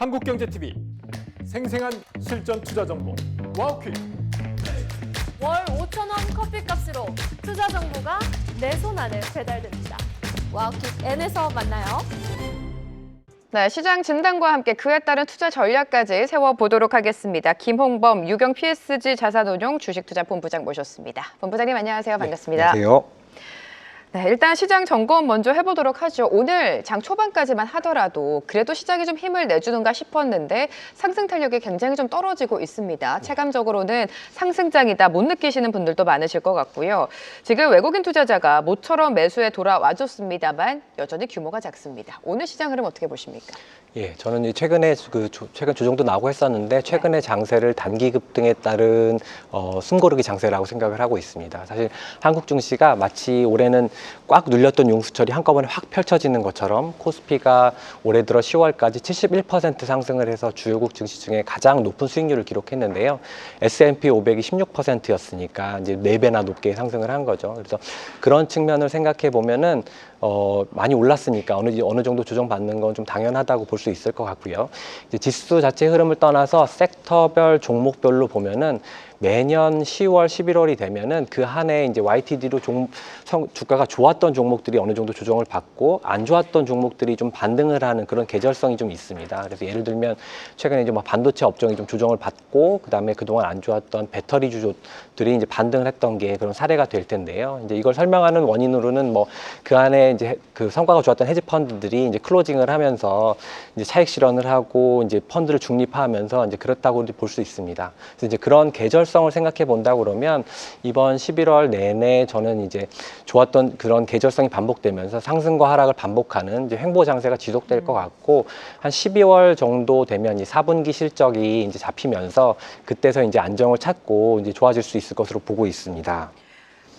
한국경제TV 생생한 실전 투자 정보 와우퀴. 월 5,000원 커피값으로 투자 정보가 내 손 안에 배달됩니다. 와우킥 N에서 만나요. 네, 시장 진단과 함께 그에 따른 투자 전략까지 세워보도록 하겠습니다. 김홍범 유경 PSG 자산운용 주식투자본부장 모셨습니다. 본부장님 안녕하세요. 반갑습니다. 안녕하세요. 네, 일단 시장 점검 먼저 해보도록 하죠. 오늘 장 초반까지만 하더라도 그래도 시장이 좀 힘을 내주는가 싶었는데 상승 탄력이 굉장히 좀 떨어지고 있습니다. 체감적으로는 상승장이다 못 느끼시는 분들도 많으실 것 같고요. 지금 외국인 투자자가 모처럼 매수에 돌아와줬습니다만 여전히 규모가 작습니다. 오늘 시장 흐름 어떻게 보십니까? 예, 저는 최근에 최근 조정도 나오고 했었는데 최근에 장세를 단기 급등에 따른 숨고르기 장세라고 생각을 하고 있습니다. 사실 한국 증시가 마치 올해는 꽉 눌렸던 용수철이 한꺼번에 확 펼쳐지는 것처럼 코스피가 올해 들어 10월까지 71% 상승을 해서 주요국 증시 중에 가장 높은 수익률을 기록했는데요. S&P 500이 16%였으니까 이제 4배나 높게 상승을 한 거죠. 그래서 그런 측면을 생각해 보면은 많이 올랐으니까 어느 정도 조정받는 건 좀 당연하다고 볼 수 있을 것 같고요. 이제 지수 자체 흐름을 떠나서 섹터별 종목별로 보면은 매년 10월, 11월이 되면은 그 한 해 이제 YTD로 주가가 좋았던 종목들이 어느 정도 조정을 받고 안 좋았던 종목들이 좀 반등을 하는 그런 계절성이 좀 있습니다. 그래서 예를 들면 최근에 이제 뭐 반도체 업종이 좀 조정을 받고 그다음에 그동안 안 좋았던 배터리 주조들이 이제 반등을 했던 게 그런 사례가 될 텐데요. 이제 이걸 설명하는 원인으로는 뭐 그 안에 이제 그 성과가 좋았던 헤지 펀드들이 이제 클로징을 하면서 이제 차익 실현을 하고 이제 펀드를 중립화하면서 이제 그렇다고 볼 수 있습니다. 그래서 이제 그런 계절성을 생각해 본다 그러면 이번 11월 내내 저는 이제 좋았던 그런 계절성이 반복되면서 상승과 하락을 반복하는 이제 횡보 장세가 지속될 것 같고 한 12월 정도 되면 이 4분기 실적이 이제 잡히면서 그때서 이제 안정을 찾고 이제 좋아질 수 있을 것으로 보고 있습니다.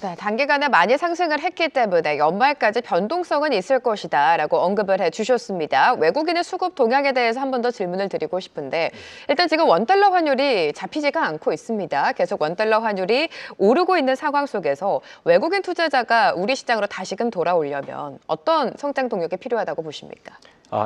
네, 단기간에 많이 상승을 했기 때문에 연말까지 변동성은 있을 것이다 라고 언급을 해주셨습니다. 외국인의 수급 동향에 대해서 한 번 더 질문을 드리고 싶은데 일단 지금 원달러 환율이 잡히지가 않고 있습니다. 계속 원달러 환율이 오르고 있는 상황 속에서 외국인 투자자가 우리 시장으로 다시금 돌아오려면 어떤 성장 동력이 필요하다고 보십니까?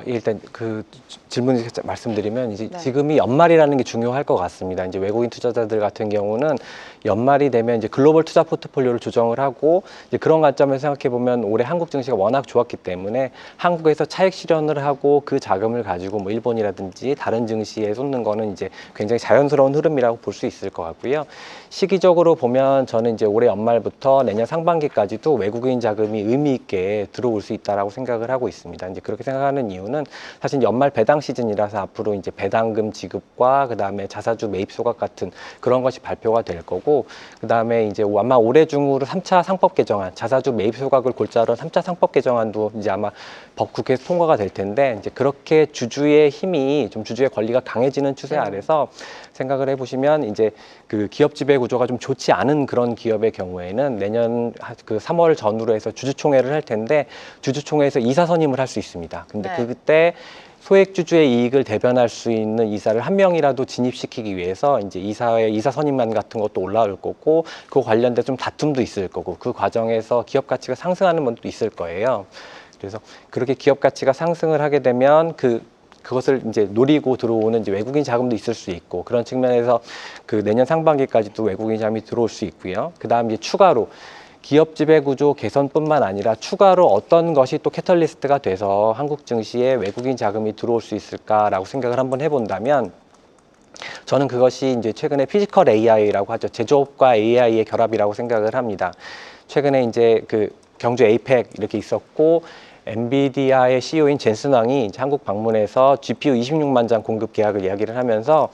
일단 그 질문 말씀드리면 이제 네. 지금이 연말이라는 게 중요할 것 같습니다. 이제 외국인 투자자들 같은 경우는 연말이 되면 이제 글로벌 투자 포트폴리오를 조정을 하고 이제 그런 관점에서 생각해 보면 올해 한국 증시가 워낙 좋았기 때문에 한국에서 차익 실현을 하고 그 자금을 가지고 뭐 일본이라든지 다른 증시에 쏟는 거는 이제 굉장히 자연스러운 흐름이라고 볼 수 있을 것 같고요. 시기적으로 보면 저는 이제 올해 연말부터 내년 상반기까지도 외국인 자금이 의미 있게 들어올 수 있다라고 생각을 하고 있습니다. 이제 그렇게 생각하는 이유는 사실 연말 배당 시즌이라서 앞으로 이제 배당금 지급과 그다음에 자사주 매입 소각 같은 그런 것이 발표가 될 거고 그다음에 이제 아마 올해 중으로 3차 상법 개정안 자사주 매입 소각을 골자로 3차 상법 개정안도 이제 아마 국회에서 통과가 될 텐데 이제 그렇게 주주의 힘이 좀 주주의 권리가 강해지는 추세 아래서 생각을 해보시면 이제 그 기업 지배 구조가 좀 좋지 않은 그런 기업의 경우에는 내년 그 3월 전후로 해서 주주총회를 할 텐데 주주총회에서 이사 선임을 할 수 있습니다. 근데 네. 그때 소액 주주의 이익을 대변할 수 있는 이사를 한 명이라도 진입시키기 위해서 이제 이사의 이사 선임안 같은 것도 올라올 거고 그 관련된 좀 다툼도 있을 거고 그 과정에서 기업 가치가 상승하는 분도 있을 거예요. 그래서 그렇게 기업 가치가 상승을 하게 되면 그것을 이제 노리고 들어오는 이제 외국인 자금도 있을 수 있고 그런 측면에서 그 내년 상반기까지도 외국인 자금이 들어올 수 있고요. 그다음 이제 추가로 기업 지배 구조 개선뿐만 아니라 추가로 어떤 것이 또 캐털리스트가 돼서 한국 증시에 외국인 자금이 들어올 수 있을까라고 생각을 한번 해본다면 저는 그것이 이제 최근에 피지컬 AI라고 하죠. 제조업과 AI의 결합이라고 생각을 합니다. 최근에 이제 그 경주 에이펙 이렇게 있었고 엔비디아의 CEO인 젠슨 왕이 한국 방문해서 GPU 26만 장 공급 계약을 이야기를 하면서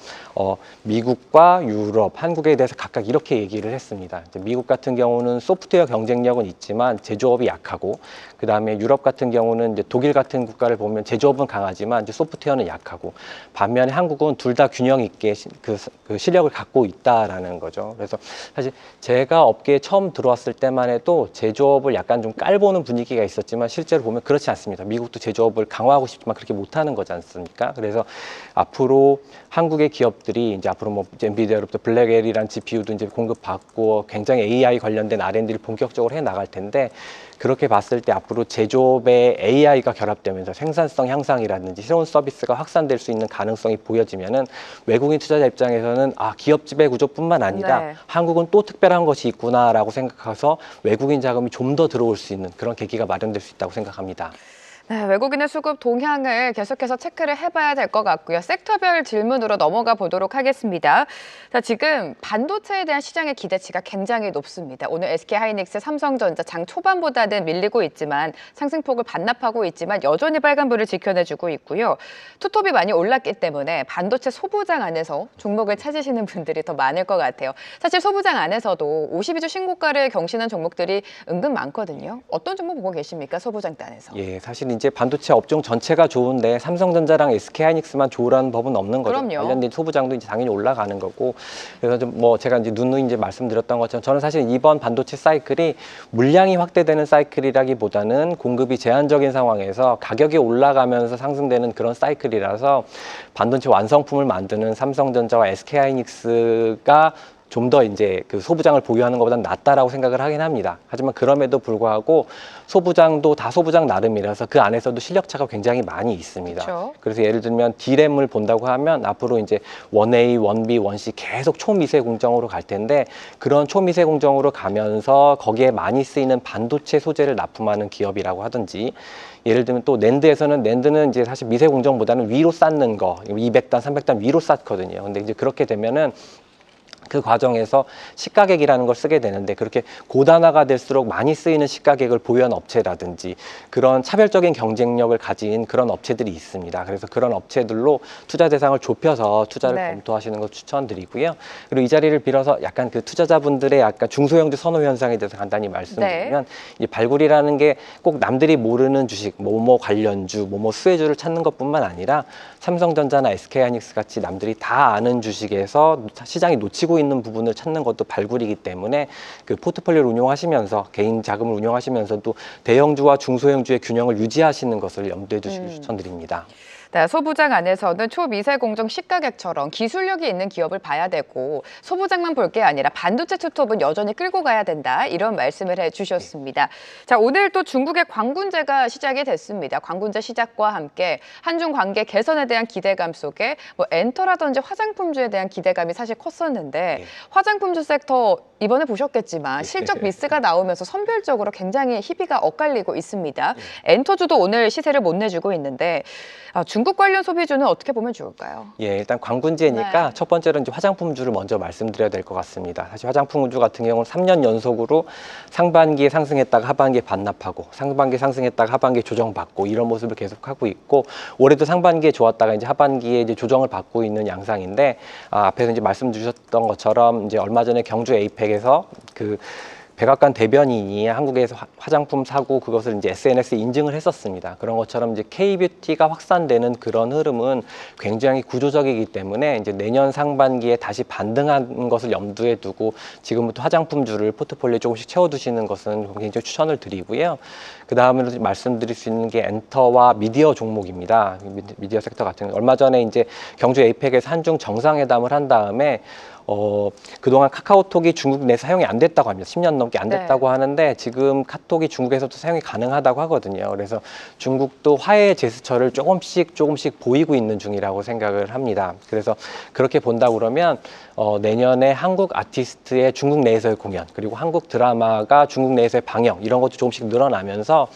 미국과 유럽, 한국에 대해서 각각 이렇게 얘기를 했습니다. 이제 미국 같은 경우는 소프트웨어 경쟁력은 있지만 제조업이 약하고 그 다음에 유럽 같은 경우는 이제 독일 같은 국가를 보면 제조업은 강하지만 이제 소프트웨어는 약하고 반면에 한국은 둘 다 균형 있게 그 실력을 갖고 있다라는 거죠. 그래서 사실 제가 업계에 처음 들어왔을 때만 해도 제조업을 약간 좀 깔보는 분위기가 있었지만 실제로 보면 그렇지 않습니다. 미국도 제조업을 강화하고 싶지만 그렇게 못하는 거지 않습니까? 그래서 앞으로 한국의 기업들이 이제 앞으로 뭐 엔비디아로부터 블랙엘이라는 GPU도 이제 공급받고 굉장히 AI 관련된 R&D를 본격적으로 해 나갈 텐데 그렇게 봤을 때 앞으로 앞으로 제조업에 AI가 결합되면서 생산성 향상이라든지 새로운 서비스가 확산될 수 있는 가능성이 보여지면은 외국인 투자자 입장에서는 기업 지배 구조뿐만 아니라 네. 한국은 또 특별한 것이 있구나라고 생각해서 외국인 자금이 좀 더 들어올 수 있는 그런 계기가 마련될 수 있다고 생각합니다. 네, 외국인의 수급 동향을 계속해서 체크를 해봐야 될 것 같고요. 섹터별 질문으로 넘어가 보도록 하겠습니다. 자, 지금 반도체에 대한 시장의 기대치가 굉장히 높습니다. 오늘 SK하이닉스, 삼성전자 장 초반보다는 밀리고 있지만 상승폭을 반납하고 있지만 여전히 빨간불을 지켜내주고 있고요. 투톱이 많이 올랐기 때문에 반도체 소부장 안에서 종목을 찾으시는 분들이 더 많을 것 같아요. 사실 소부장 안에서도 52주 신고가를 경신한 종목들이 은근 많거든요. 어떤 종목 보고 계십니까? 소부장 단에서. 예, 사실 이제 반도체 업종 전체가 좋은데 삼성전자랑 SK하이닉스만 좋으라는 법은 없는 거죠. 그럼요. 관련된 소부장도 이제 당연히 올라가는 거고. 그래서 좀 제가 이제 누누이 이제 말씀드렸던 것처럼 저는 사실 이번 반도체 사이클이 물량이 확대되는 사이클이라기보다는 공급이 제한적인 상황에서 가격이 올라가면서 상승되는 그런 사이클이라서 반도체 완성품을 만드는 삼성전자와 SK하이닉스가 좀 더 이제 그 소부장을 보유하는 것보다는 낫다라고 생각을 하긴 합니다. 하지만 그럼에도 불구하고 소부장도 다 소부장 나름이라서 그 안에서도 실력차가 굉장히 많이 있습니다. 그렇죠. 그래서 예를 들면 D램을 본다고 하면 앞으로 이제 1A, 1B, 1C 계속 초미세 공정으로 갈 텐데 그런 초미세 공정으로 가면서 거기에 많이 쓰이는 반도체 소재를 납품하는 기업이라고 하든지 예를 들면 또 낸드는 이제 사실 미세 공정보다는 위로 쌓는 거 200단, 300단 위로 쌓거든요. 근데 이제 그렇게 되면은 그 과정에서 시가객이라는 걸 쓰게 되는데 그렇게 고단화가 될수록 많이 쓰이는 시가객을 보유한 업체라든지 그런 차별적인 경쟁력을 가진 그런 업체들이 있습니다. 그래서 그런 업체들로 투자 대상을 좁혀서 투자를 네. 검토하시는 걸 추천드리고요. 그리고 이 자리를 빌어서 약간 그 투자자분들의 약간 중소형주 선호 현상에 대해서 간단히 말씀드리면 이 발굴이라는 게 꼭 남들이 모르는 주식, 뭐뭐 관련주, 뭐뭐 수혜주를 찾는 것뿐만 아니라 삼성전자나 SK하이닉스 같이 남들이 다 아는 주식에서 시장이 놓치고 있는 부분을 찾는 것도 발굴이기 때문에 그 포트폴리오를 운용하시면서 개인 자금을 운용하시면서도 대형주와 중소형주의 균형을 유지하시는 것을 염두에 두시길 추천드립니다. 네, 소부장 안에서는 초미세 공정 시가객처럼 기술력이 있는 기업을 봐야 되고 소부장만 볼 게 아니라 반도체 투톱은 여전히 끌고 가야 된다 이런 말씀을 해주셨습니다. 자, 오늘 또 중국의 광군제가 시작이 됐습니다. 광군제 시작과 함께 한중 관계 개선에 대한 기대감 속에 엔터라든지 화장품주에 대한 기대감이 사실 컸었는데 화장품주 섹터 이번에 보셨겠지만 실적 미스가 나오면서 선별적으로 굉장히 희비가 엇갈리고 있습니다. 엔터주도 오늘 시세를 못 내주고 있는데 중국 관련 소비주는 어떻게 보면 좋을까요? 예, 일단 광군제니까 네. 첫 번째로 이제 화장품주를 먼저 말씀드려야 될 것 같습니다. 사실 화장품주 같은 경우는 3년 연속으로 상반기에 상승했다가 하반기에 반납하고 상반기에 상승했다가 하반기에 조정받고 이런 모습을 계속하고 있고 올해도 상반기에 좋았다가 이제 하반기에 이제 조정을 받고 있는 양상인데 앞에서 이제 말씀 주셨던 것처럼 이제 얼마 전에 경주 에이펙에서 그 백악관 대변인이 한국에서 화장품 사고 그것을 이제 SNS에 인증을 했었습니다. 그런 것처럼 이제 K-뷰티가 확산되는 그런 흐름은 굉장히 구조적이기 때문에 이제 내년 상반기에 다시 반등한 것을 염두에 두고 지금부터 화장품주를 포트폴리오에 조금씩 채워두시는 것은 굉장히 추천을 드리고요. 그 다음으로 말씀드릴 수 있는 게 엔터와 미디어 종목입니다. 미디어 섹터 같은 경우 얼마 전에 이제 경주 에이펙에서 한중 정상회담을 한 다음에 그동안 카카오톡이 중국 내 사용이 안 됐다고 합니다. 10년 넘게 안 됐다고 하는데 지금 카톡이 중국에서도 사용이 가능하다고 하거든요. 그래서 중국도 화해 제스처를 조금씩 보이고 있는 중이라고 생각을 합니다. 그래서 그렇게 본다 그러면 내년에 한국 아티스트의 중국 내에서의 공연 그리고 한국 드라마가 중국 내에서의 방영 이런 것도 조금씩 늘어나면서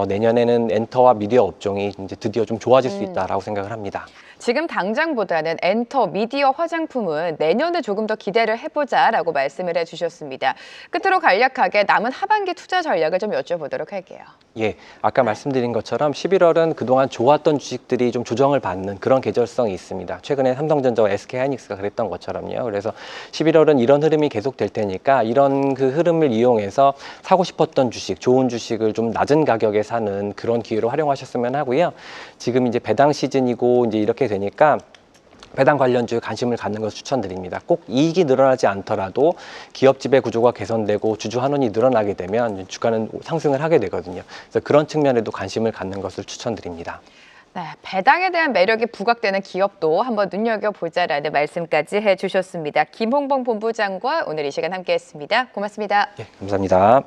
내년에는 엔터와 미디어 업종이 이제 드디어 좀 좋아질 수 있다라고 생각을 합니다. 지금 당장보다는 엔터, 미디어, 화장품은 내년에 조금 더 기대를 해보자라고 말씀을 해주셨습니다. 끝으로 간략하게 남은 하반기 투자 전략을 좀 여쭤보도록 할게요. 예, 아까 말씀드린 것처럼 11월은 그동안 좋았던 주식들이 좀 조정을 받는 그런 계절성이 있습니다. 최근에 삼성전자와 SK하이닉스가 그랬던 것처럼요. 그래서 11월은 이런 흐름이 계속될 테니까 이런 그 흐름을 이용해서 사고 싶었던 주식, 좋은 주식을 좀 낮은 가격에 사는 그런 기회로 활용하셨으면 하고요. 지금 이제 배당 시즌이고 이제 이렇게 되니까 배당 관련주에 관심을 갖는 것을 추천드립니다. 꼭 이익이 늘어나지 않더라도 기업 지배 구조가 개선되고 주주 환원이 늘어나게 되면 주가는 상승을 하게 되거든요. 그래서 그런 측면에도 관심을 갖는 것을 추천드립니다. 네, 배당에 대한 매력이 부각되는 기업도 한번 눈여겨보자라는 말씀까지 해주셨습니다. 김홍범 본부장과 오늘 이 시간 함께했습니다. 고맙습니다. 예, 감사합니다.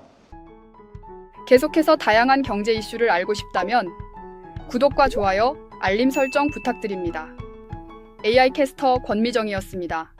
계속해서 다양한 경제 이슈를 알고 싶다면 구독과 좋아요, 알림 설정 부탁드립니다. AI 캐스터 권미정이었습니다.